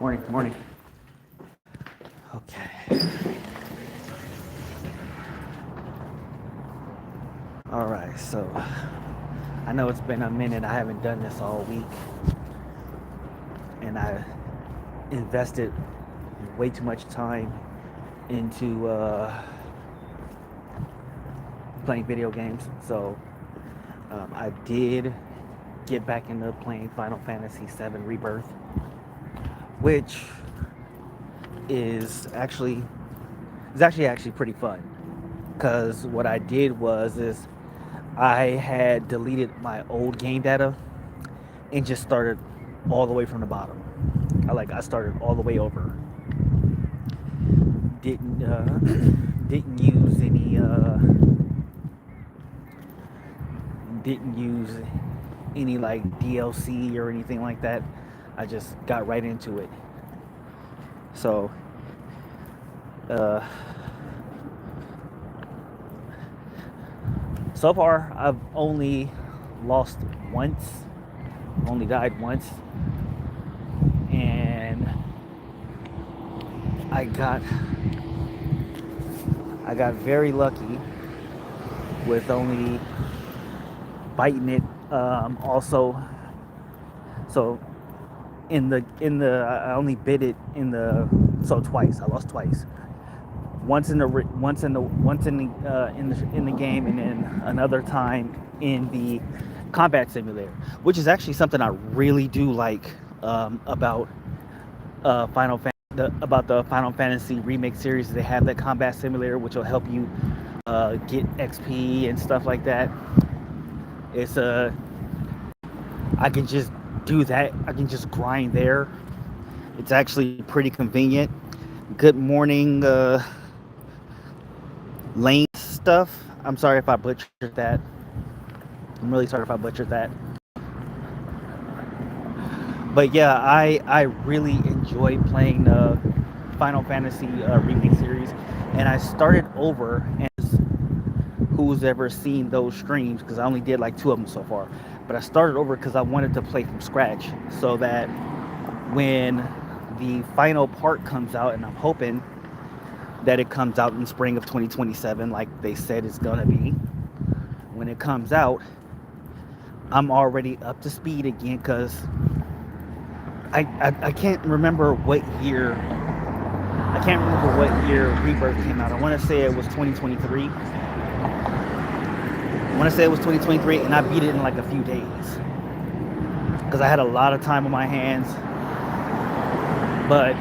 Morning, morning. Okay. All right, so I know it's been a minute. I haven't done this all week, and I invested way too much time into playing video games. So I did get back into playing Final Fantasy VII Rebirth, which is actually pretty fun. Because what I did is I had deleted my old game data and just started all the way from the bottom. I started all the way over. Didn't didn't use any didn't use any like DLC or anything like that. I just got right into it. So uh, so far I've only lost once, only died once, and I got I got very lucky with only biting it. Also, so I only bit it in the so twice. I lost twice. Once in the game, and then another time in the combat simulator, which is actually something I really do like about about the Final Fantasy remake series. They have that combat simulator, which will help you get XP and stuff like that. It's I can just do that. I can just grind there. It's actually pretty convenient. Good morning, lane stuff. I'm sorry if I butchered that. I'm really sorry if I butchered that. But yeah, I really enjoy playing the Final Fantasy remake series, and I started over. As who's ever seen those streams, because I only did like two of them so far, but I started over because I wanted to play from scratch, so that when the final part comes out, and I'm hoping that it comes out in spring of 2027 like they said it's gonna be, when it comes out, I'm already up to speed again. Because I can't remember what year. I can't remember what year Rebirth came out. I want to say it was 2023. I want to say it was 2023, and I beat it in like a few days because I had a lot of time on my hands. But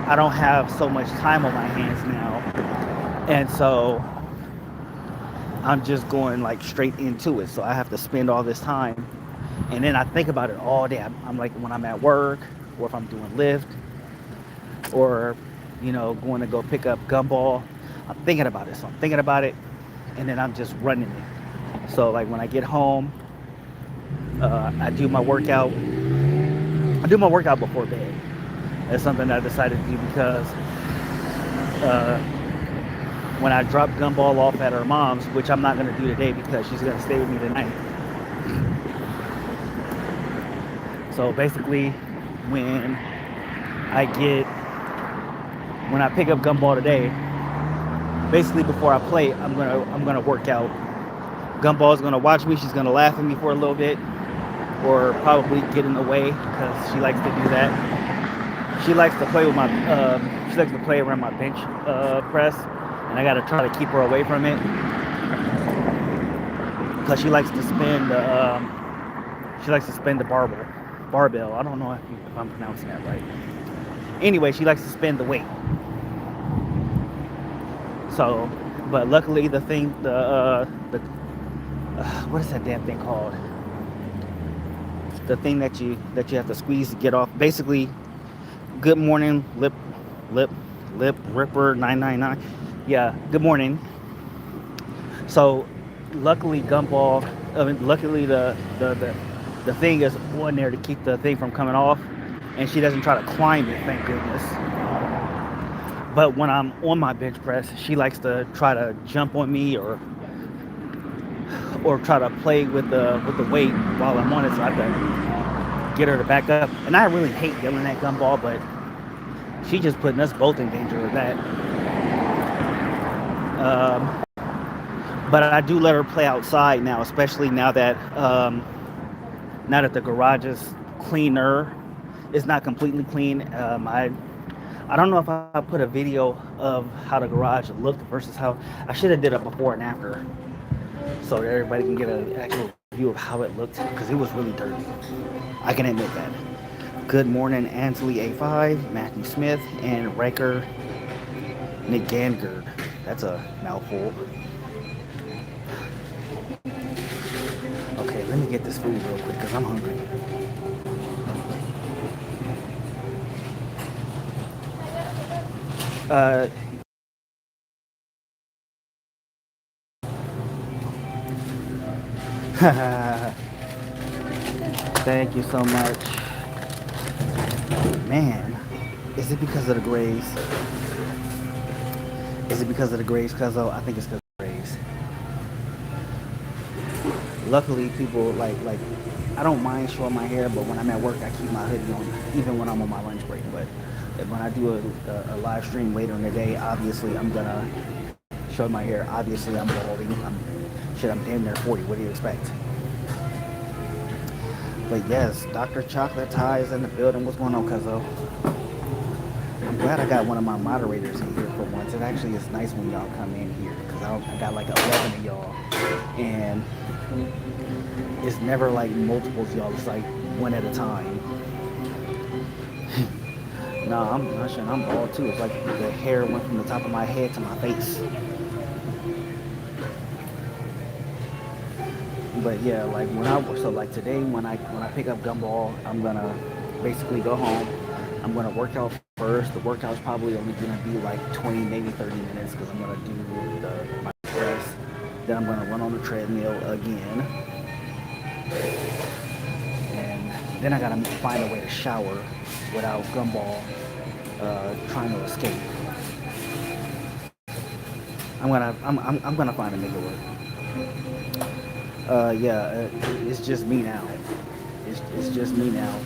I don't have so much time on my hands now, and so I'm just going like straight into it. So I have to spend all this time, and then I think about it all day. I'm like, when I'm at work, or if I'm doing Lyft, or going to go pick up Gumball, I'm thinking about it. So I'm thinking about it, and then I'm just running it. So like when I get home, I do my workout. I do my workout before bed. That's something I decided to do because uh, when I drop Gumball off at her mom's, which I'm not going to do today because she's going to stay with me tonight. So basically, when I get when I pick up Gumball today, basically before I play, I'm gonna work out. Gumball's gonna watch me. She's gonna laugh at me for a little bit, or probably get in the way because she likes to do that. She likes to play with my. She likes to play around my bench press, and I gotta try to keep her away from it because she likes to spin the. She likes to spin the barbell. I don't know if I'm pronouncing that right. Anyway, she likes to spin the weight. So, but luckily the what is that damn thing called? The thing that you have to squeeze to get off. Basically, good morning, lip ripper 999. Yeah, good morning. So, luckily Gumball. Luckily the thing is on there to keep the thing from coming off, and she doesn't try to climb it. Thank goodness. But when I'm on my bench press, she likes to try to jump on me or try to play with the weight while I'm on it. So I have to get her to back up. And I really hate yelling at Gumball, but She just putting us both in danger with that. Um, but I do let her play outside now, especially now that the garage is cleaner. It's not completely clean. I don't know if I put a video of how the garage looked versus how I should have did a before and after, so that everybody can get an actual view of how it looked because it was really dirty. I can admit that. Good morning, Ansley A5, Matthew Smith, and Riker Nigangard. That's a mouthful. Okay, let me get this food real quick because I'm hungry. Uh, Thank you so much. Man, is it because of the grays? Is it because of the grays, Cuzzo? I think it's because of the grays. Luckily, people like I don't mind showing my hair, but when I'm at work, I keep my hoodie on, even when I'm on my lunch break. But when I do a live stream later in the day, obviously I'm gonna show my hair. Obviously, I'm balding. I'm damn near 40. What do you expect? But yes, Dr. Chocolate Tie is in the building. What's going on, Cuzzo? I'm glad I got one of my moderators in here for once. It actually is nice when y'all come in here because I got like 11 of y'all, and it's never like multiples of y'all. It's like one at a time. No, I'm bald too. It's like the hair went from the top of my head to my face. But yeah, like like today when I pick up Gumball, I'm gonna basically go home. I'm gonna work out first. The workout's probably only gonna be like 20, maybe 30 minutes because I'm gonna do my press. Then I'm gonna run on the treadmill again, and then I gotta find a way to shower without Gumball trying to escape. I'm gonna find a nigga work. It's just me now. It's just me now.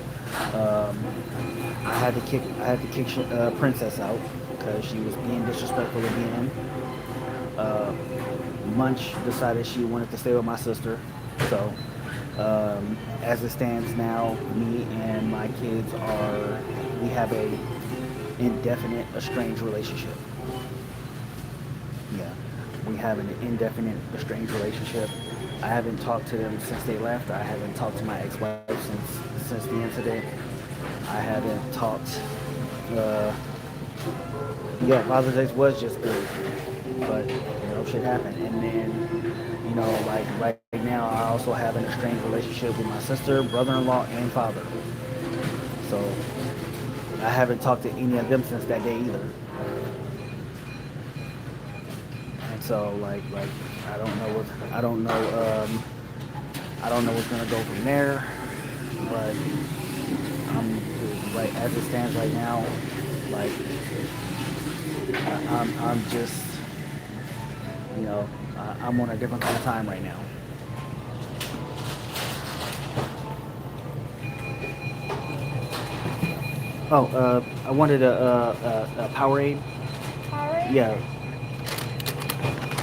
I had to kick Princess out because she was being disrespectful again. Munch decided she wanted to stay with my sister, so as it stands now, me and my kids we have a indefinite estranged relationship. Yeah, we have an indefinite estranged relationship. I haven't talked to them since they left. I haven't talked to my ex-wife since the incident. I haven't talked. Yeah, Father's Day was just good, but shit happened. And then, like right now, I also have an estranged relationship with my sister, brother-in-law, and father. So I haven't talked to any of them since that day either. And so like I don't know what's gonna go from there, but right as it stands right now, like I'm just I'm on a different kind of time right now. Oh, I wanted a Powerade. Powerade? Yeah.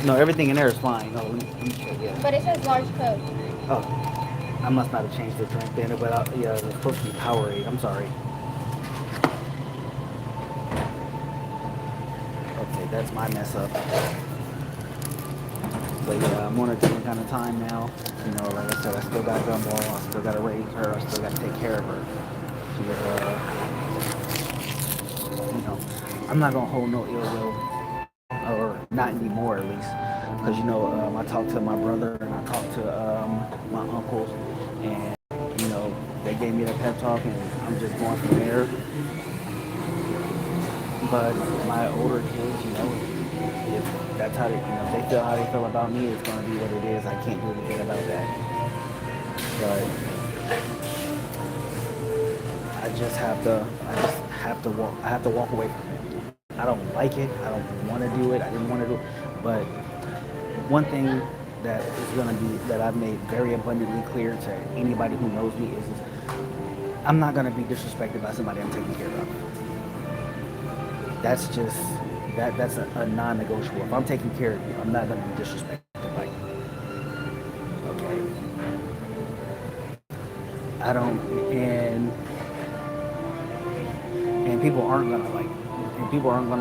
No, everything in there is fine. No, let me check. Yeah. But it says large Coke. Oh, I must not have changed the drink then, but yeah, it's supposed to be Powerade. I'm sorry. Okay, that's my mess up. But yeah, I'm on a different kind of time now. Like I said, I still got Gumball. I still got to raise her. I still got to take care of her. I'm not gonna hold no ill will, or not anymore at least, because I talked to my brother and I talked to my uncles, and they gave me the pep talk, and I'm just going from there. But my older kids, if that's how they feel how they feel about me, it's gonna be what it is. I can't do anything about that. But I have to walk away from it. I don't like it. I don't want to do it. I didn't want to do it. But one thing that I've made very abundantly clear to anybody who knows me is I'm not going to be disrespected by somebody I'm taking care of. that's a non-negotiable. If I'm taking care of you, I'm not gonna be disrespected. Like, okay, I don't, and and people aren't gonna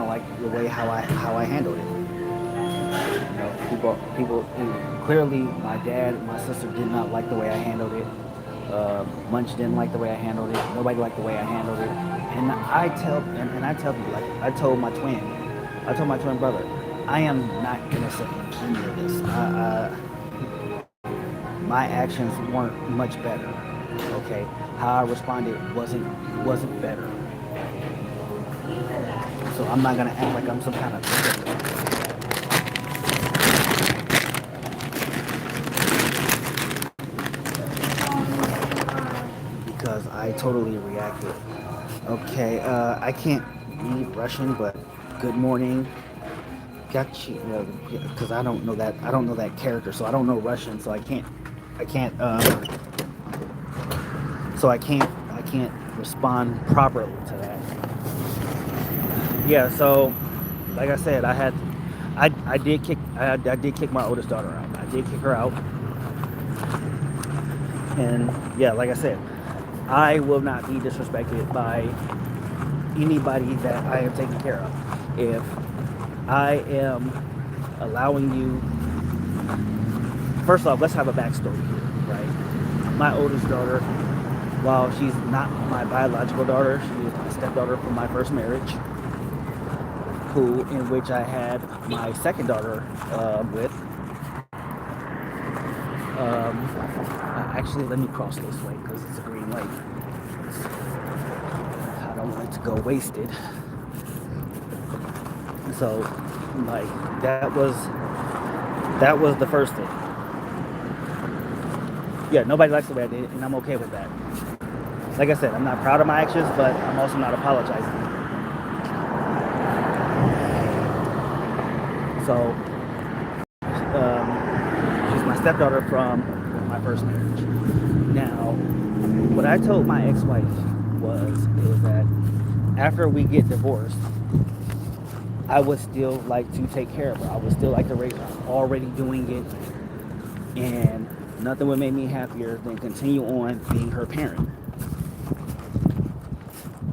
like the way how I handled it. You know, people clearly my dad, my sister did not like the way I handled it. Munch didn't like the way I handled it. Nobody liked the way I handled it. And I tell people, like I told my twin brother, I am not innocent in any of this. My actions weren't much better. Okay, how I responded wasn't better. So I'm not gonna act like I'm some kind of because I totally reacted. Okay, I can't read Russian, but good morning. Got you, because I don't know that character, so I don't know Russian, so I can't, I can't respond properly to that. Yeah, so like I said, I did kick my oldest daughter out. I did kick her out, and yeah, like I said, I will not be disrespected by anybody that I am taking care of. If I am allowing you, first off, let's have a backstory here, right? My oldest daughter, while she's not my biological daughter, she is my stepdaughter from my first marriage, in which I had my second daughter with. Actually, let me cross this way because it's a green light. I don't want it to go wasted. So, like, that was the first thing. Yeah, nobody likes the way I did it, and I'm okay with that. Like I said, I'm not proud of my actions, but I'm also not apologizing. So, she's my stepdaughter from my first marriage. Now, what I told my ex-wife is that after we get divorced, I would still like to take care of her. I would still like to raise her. I'm already doing it, and nothing would make me happier than continue on being her parent.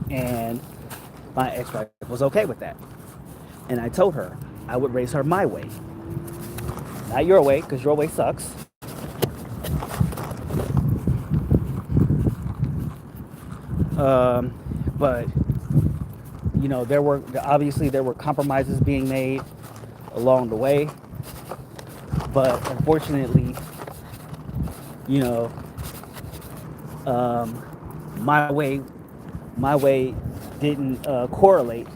And my ex-wife was okay with that. And I told her I would raise her my way. Not your way, because your way sucks. But you know, there were compromises being made along the way, but unfortunately, you know, my way didn't correlate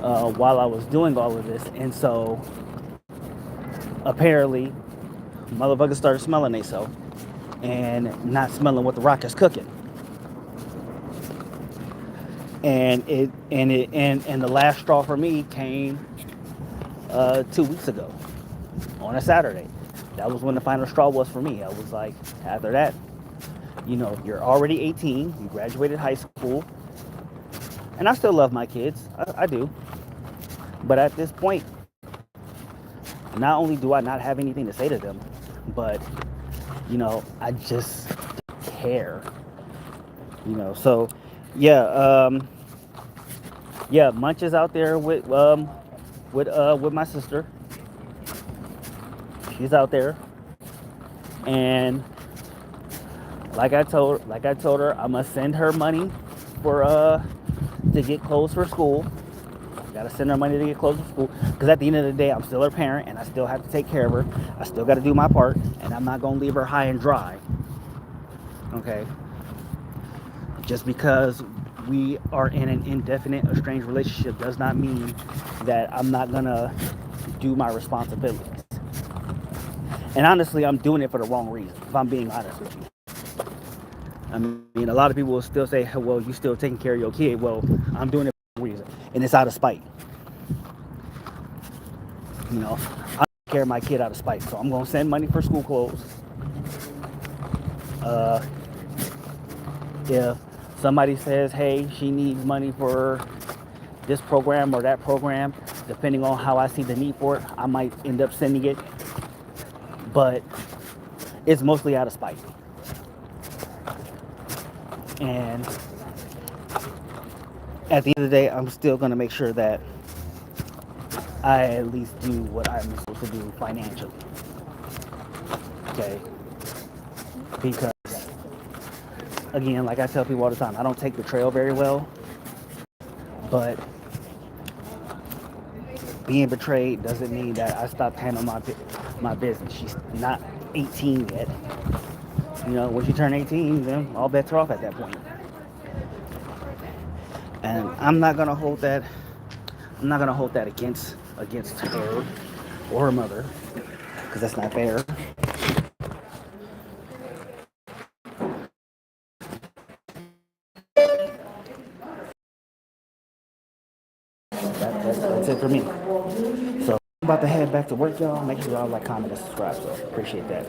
while I was doing all of this, and so apparently, motherfuckers started smelling themselves and not smelling what the rock is cooking. And the last straw for me came 2 weeks ago on a Saturday. That was when the final straw was for me. I was like, after that, you know, you're already 18, you graduated high school, and I still love my kids. I do. But at this point, not only do I not have anything to say to them, but, you know, I just don't care. You know, so yeah, Munch is out there with my sister. She's out there, and like I told her, I'm gonna send her money to get clothes for school. Gotta send her money to get clothes for school, because at the end of the day, I'm still her parent, and I still have to take care of her. I still got to do my part, and I'm not gonna leave her high and dry. Okay. Just because we are in an indefinite estranged relationship does not mean that I'm not gonna do my responsibilities. And honestly, I'm doing it for the wrong reason, if I'm being honest with you. I mean, a lot of people will still say, well, you still taking care of your kid. Well, I'm doing it for the wrong reason, and it's out of spite. You know, I take care of my kid out of spite, so I'm gonna send money for school clothes. If somebody says, hey, she needs money this program or that program, depending on how I see the need for it, I might end up sending it. But it's mostly out of spite. And at the end of the day, I'm still going to make sure that I at least do what I'm supposed to do financially. Okay? Because, again, like I tell people all the time, I don't take betrayal very well. But being betrayed doesn't mean that I stopped handling my business. She's not 18 yet. You know, when she turn 18, then all bets are off at that point. And I'm not gonna hold that. I'm not gonna hold that against her or her mother, because that's not fair. That's it for me. So I'm about to head back to work, y'all. Make sure y'all like, comment, and subscribe. So appreciate that.